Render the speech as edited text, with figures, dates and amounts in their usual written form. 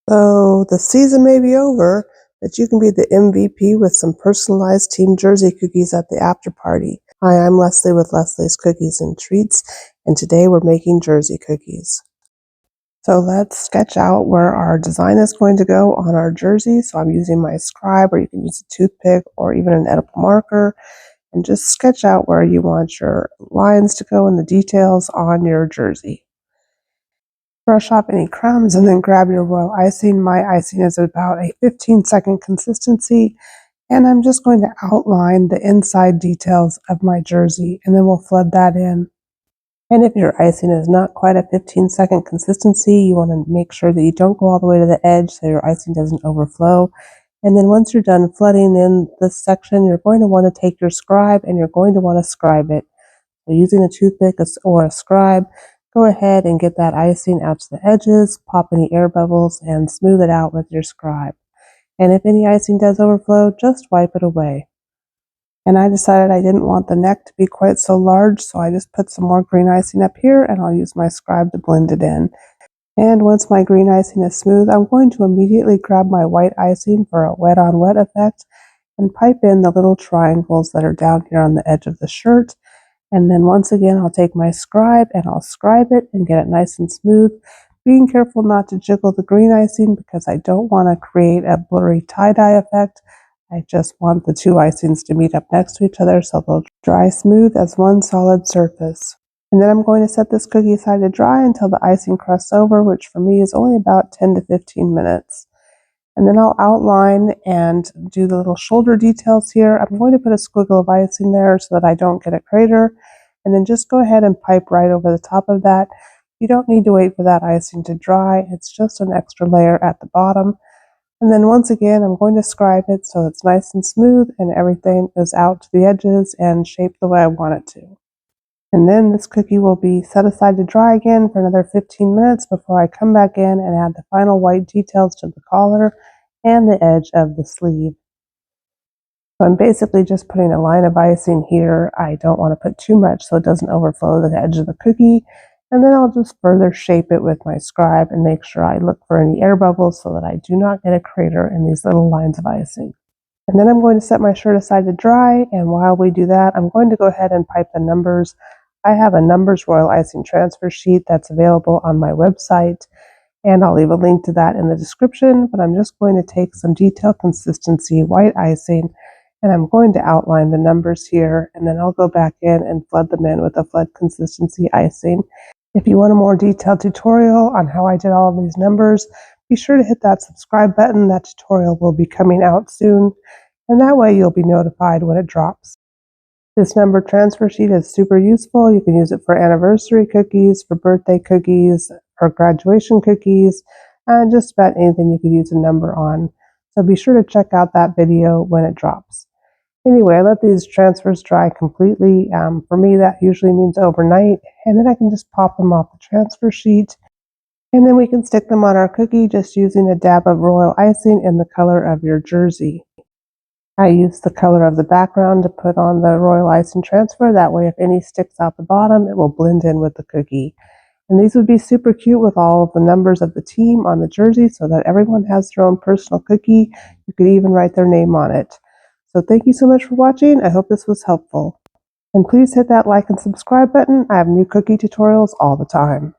So the season may be over, but you can be the MVP with some personalized team jersey cookies at the after party. Hi, I'm Leslie with Leslie's Cookies and Treats, and today we're making jersey cookies. So let's sketch out where our design is going to go on our jersey. So I'm using my scribe, or you can use a toothpick or even an edible marker, and just sketch out where you want your lines to go and the details on your jersey. Brush off any crumbs and then grab your royal icing. My icing is about a 15-second consistency, and I'm just going to outline the inside details of my jersey, and then we'll flood that in. And if your icing is not quite a 15-second consistency, you want to make sure that you don't go all the way to the edge so your icing doesn't overflow. And then once you're done flooding in this section, you're going to want to take your scribe and you're going to want to scribe it. So using a toothpick or a scribe, go ahead and get that icing out to the edges, pop any air bubbles, and smooth it out with your scribe. And if any icing does overflow, just wipe it away. And I decided I didn't want the neck to be quite so large, so I just put some more green icing up here, and I'll use my scribe to blend it in. And once my green icing is smooth, I'm going to immediately grab my white icing for a wet on wet effect and pipe in the little triangles that are down here on the edge of the shirt. And then once again, I'll take my scribe and I'll scribe it and get it nice and smooth, being careful not to jiggle the green icing because I don't want to create a blurry tie-dye effect. I just want the two icings to meet up next to each other so they'll dry smooth as one solid surface. And then I'm going to set this cookie aside to dry until the icing crusts over, which for me is only about 10 to 15 minutes. And then I'll outline and do the little shoulder details here. I'm going to put a squiggle of icing there so that I don't get a crater. And then just go ahead and pipe right over the top of that. You don't need to wait for that icing to dry. It's just an extra layer at the bottom. And then once again, I'm going to scribe it so it's nice and smooth and everything is out to the edges and shaped the way I want it to. And then this cookie will be set aside to dry again for another 15 minutes before I come back in and add the final white details to the collar and the edge of the sleeve. So I'm basically just putting a line of icing here. I don't want to put too much so it doesn't overflow the edge of the cookie. And then I'll just further shape it with my scribe and make sure I look for any air bubbles so that I do not get a crater in these little lines of icing. And then I'm going to set my shirt aside to dry, and while we do that, I'm going to go ahead and pipe the numbers. I have a numbers royal icing transfer sheet that's available on my website, and I'll leave a link to that in the description, but I'm just going to take some detail consistency white icing, and I'm going to outline the numbers here, and then I'll go back in and flood them in with a flood consistency icing. If you want a more detailed tutorial on how I did all of these numbers, be sure to hit that subscribe button. That tutorial will be coming out soon, and that way you'll be notified when it drops. This number transfer sheet is super useful. You can use it for anniversary cookies, for birthday cookies, for graduation cookies, and just about anything you could use a number on. So be sure to check out that video when it drops. Anyway, I let these transfers dry completely. For me, that usually means overnight, and then I can just pop them off the transfer sheet, and then we can stick them on our cookie just using a dab of royal icing in the color of your jersey. I use the color of the background to put on the royal icing transfer. That way, if any sticks out the bottom, it will blend in with the cookie. And these would be super cute with all of the numbers of the team on the jersey so that everyone has their own personal cookie. You could even write their name on it. So thank you so much for watching. I hope this was helpful. And please hit that like and subscribe button. I have new cookie tutorials all the time.